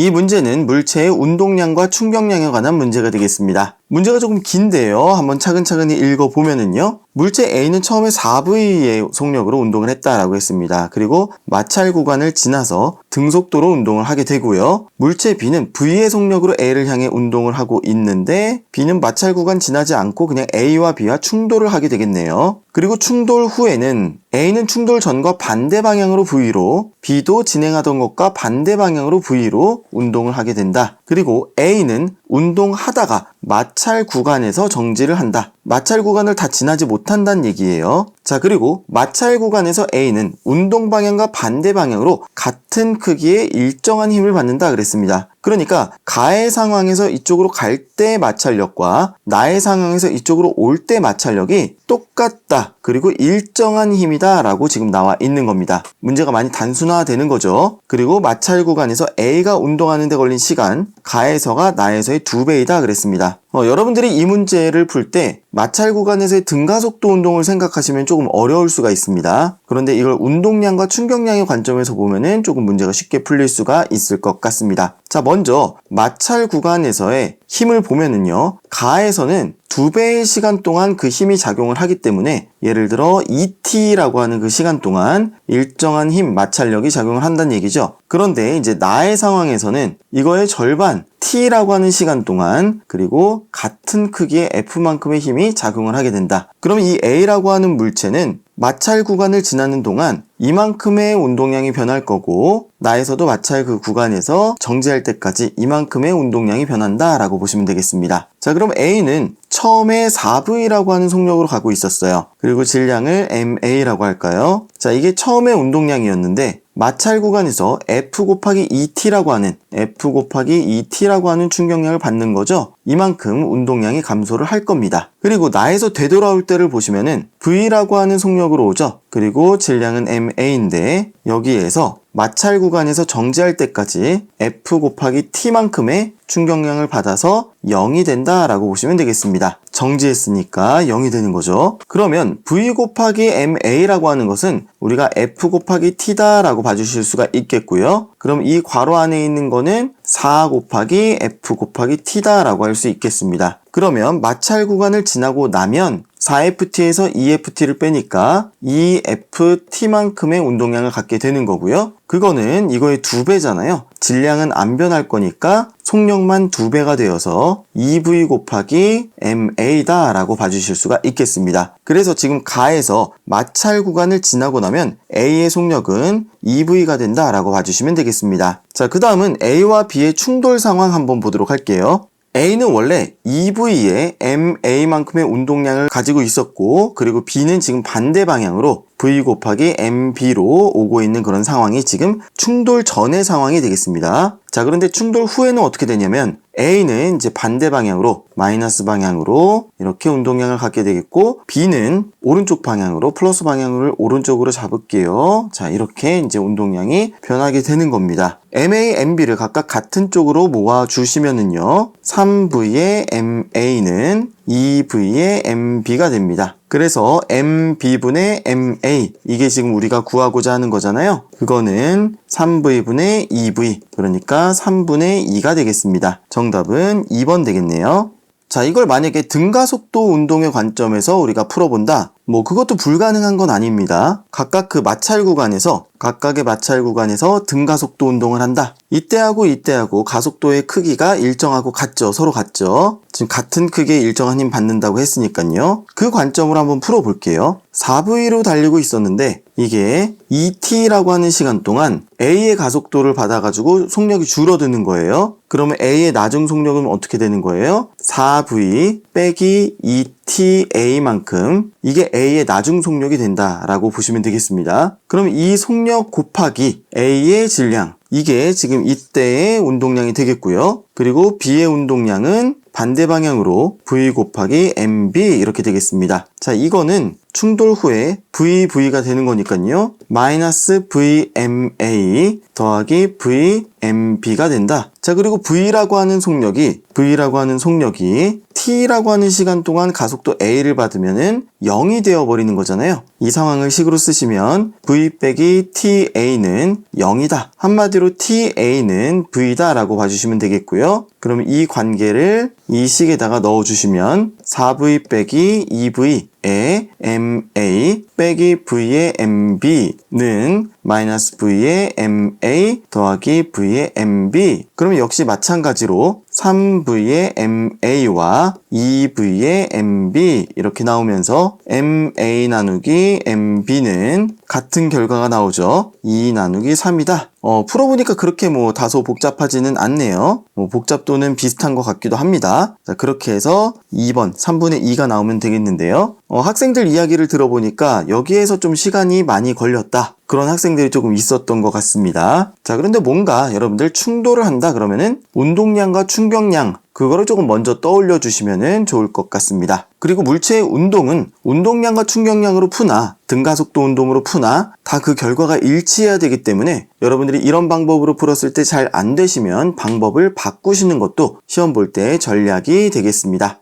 이 문제는 물체의 운동량과 충격량에 관한 문제가 되겠습니다. 문제가 조금 긴데요. 한번 차근차근히 읽어보면은요. 물체 A는 처음에 4V의 속력으로 운동을 했다라고 했습니다. 그리고 마찰 구간을 지나서 등속도로 운동을 하게 되고요. 물체 B는 V의 속력으로 A를 향해 운동을 하고 있는데 B는 마찰 구간 지나지 않고 그냥 A와 B와 충돌을 하게 되겠네요. 그리고 충돌 후에는 A는 충돌 전과 반대 방향으로 V로, B도 진행하던 것과 반대 방향으로 V로 운동을 하게 된다. 그리고 A는 운동하다가 마찰 구간에서 정지를 한다. 마찰 구간을 다 지나지 못한다는 얘기예요. 자, 그리고 마찰 구간에서 A는 운동 방향과 반대 방향으로 같은 크기의 일정한 힘을 받는다 그랬습니다. 그러니까 가의 상황에서 이쪽으로 갈 때 마찰력과 나의 상황에서 이쪽으로 올 때 마찰력이 똑같다. 그리고 일정한 힘이다 라고 지금 나와 있는 겁니다. 문제가 많이 단순화되는 거죠. 그리고 마찰 구간에서 A가 운동하는 데 걸린 시간, 가에서가 나에서의 2배이다 그랬습니다. 여러분들이 이 문제를 풀 때 마찰 구간에서의 등가속도 운동을 생각하시면 조금 어려울 수가 있습니다. 그런데 이걸 운동량과 충격량의 관점에서 보면은 조금 문제가 쉽게 풀릴 수가 있을 것 같습니다. 자, 먼저 마찰 구간에서의 힘을 보면은요. 가에서는 2배의 시간 동안 그 힘이 작용을 하기 때문에 예를 들어 ET라고 하는 그 시간 동안 일정한 힘, 마찰력이 작용을 한다는 얘기죠. 그런데 이제 나의 상황에서는 이거의 절반, T라고 하는 시간 동안 그리고 같은 크기의 F만큼의 힘이 작용을 하게 된다. 그럼 이 A라고 하는 물체는 마찰 구간을 지나는 동안 이만큼의 운동량이 변할 거고 나에서도 마찰 그 구간에서 정지할 때까지 이만큼의 운동량이 변한다 라고 보시면 되겠습니다. 자, 그럼 A는 처음에 4V라고 하는 속력으로 가고 있었어요. 그리고 질량을 MA라고 할까요? 자, 이게 처음에 운동량이었는데 마찰 구간에서 F 곱하기 ET라고 하는 충격량을 받는 거죠. 이만큼 운동량이 감소를 할 겁니다. 그리고 나에서 되돌아올 때를 보시면은 V라고 하는 속력으로 오죠. 그리고 질량은 MA인데 여기에서 마찰 구간에서 정지할 때까지 F 곱하기 T만큼의 충격량을 받아서 0이 된다라고 보시면 되겠습니다. 정지했으니까 0이 되는 거죠. 그러면 V 곱하기 MA라고 하는 것은 우리가 F 곱하기 T다라고 봐주실 수가 있겠고요. 그럼 이 괄호 안에 있는 거는 4 곱하기 F 곱하기 T다라고 할 수 있겠습니다. 그러면 마찰 구간을 지나고 나면 4FT에서 2FT를 빼니까 2FT만큼의 운동량을 갖게 되는 거고요. 그거는 이거의 2배잖아요. 질량은 안 변할 거니까 속력만 2배가 되어서 2V 곱하기 MA다 라고 봐주실 수가 있겠습니다. 그래서 지금 가에서 마찰 구간을 지나고 나면 A의 속력은 2V가 된다 라고 봐주시면 되겠습니다. 자, 그 다음은 A와 B의 충돌 상황 한번 보도록 할게요. A는 원래 2V에 MA만큼의 운동량을 가지고 있었고 그리고 B는 지금 반대 방향으로 V 곱하기 MB로 오고 있는 그런 상황이 지금 충돌 전의 상황이 되겠습니다. 자, 그런데 충돌 후에는 어떻게 되냐면 A는 이제 반대 방향으로 마이너스 방향으로 이렇게 운동량을 갖게 되겠고 B는 오른쪽 방향으로 플러스 방향을 오른쪽으로 잡을게요. 자, 이렇게 이제 운동량이 변하게 되는 겁니다. MA, MB를 각각 같은 쪽으로 모아 주시면은요 3V의 MA는 2V의 MB가 됩니다. 그래서 MB분의 MA 이게 지금 우리가 구하고자 하는 거잖아요. 그거는 3V분의 2V 그러니까 3분의 2가 되겠습니다. 정답은 2번 되겠네요. 자, 이걸 만약에 등가속도 운동의 관점에서 우리가 풀어본다. 그것도 불가능한 건 아닙니다. 각각 그 마찰 구간에서 각각의 마찰 구간에서 등가속도 운동을 한다. 이때하고 이때하고 가속도의 크기가 일정하고 같죠. 서로 같죠. 지금 같은 크기의 일정한 힘 받는다고 했으니까요. 그 관점으로 한번 풀어볼게요. 4V로 달리고 있었는데 이게 ET라고 하는 시간 동안 A의 가속도를 받아가지고 속력이 줄어드는 거예요. 그러면 A의 나중 속력은 어떻게 되는 거예요? 4V 빼기 ETA만큼 이게 A의 나중 속력이 된다라고 보시면 되겠습니다. 그럼 이 속력 곱하기 A의 질량 이게 지금 이때의 운동량이 되겠고요. 그리고 B의 운동량은 반대 방향으로 V 곱하기 MB 이렇게 되겠습니다. 자, 이거는 충돌 후에 VV가 되는 거니까요. 마이너스 VMA 더하기 V MB가 된다. 자, 그리고 V라고 하는 속력이 T라고 하는 시간 동안 가속도 A를 받으면은 0이 되어버리는 거잖아요. 이 상황을 식으로 쓰시면 V 빼기 TA는 0이다. 한마디로 TA는 V다 라고 봐주시면 되겠고요. 그럼 이 관계를 이 식에다가 넣어주시면 4V 빼기 2V의 MA 빼기 V의 MB는 마이너스 V의 MA 더하기 V의 MB. 그럼 역시 마찬가지로 3V의 MA와 2V의 MB 이렇게 나오면서 MA 나누기 MB는 같은 결과가 나오죠. 2 나누기 3이다. 풀어보니까 그렇게 다소 복잡하지는 않네요. 복잡도는 비슷한 것 같기도 합니다. 자, 그렇게 해서 2번 3분의 2가 나오면 되겠는데요. 학생들 이야기를 들어보니까 여기에서 좀 시간이 많이 걸렸다. 그런 학생들이 조금 있었던 것 같습니다. 자, 그런데 뭔가 여러분들 충돌을 한다 그러면은 운동량과 충격량 그거를 조금 먼저 떠올려 주시면 좋을 것 같습니다. 그리고 물체의 운동은 운동량과 충격량으로 푸나 등가속도 운동으로 푸나 다 그 결과가 일치해야 되기 때문에 여러분들이 이런 방법으로 풀었을 때 잘 안 되시면 방법을 바꾸시는 것도 시험 볼 때 전략이 되겠습니다.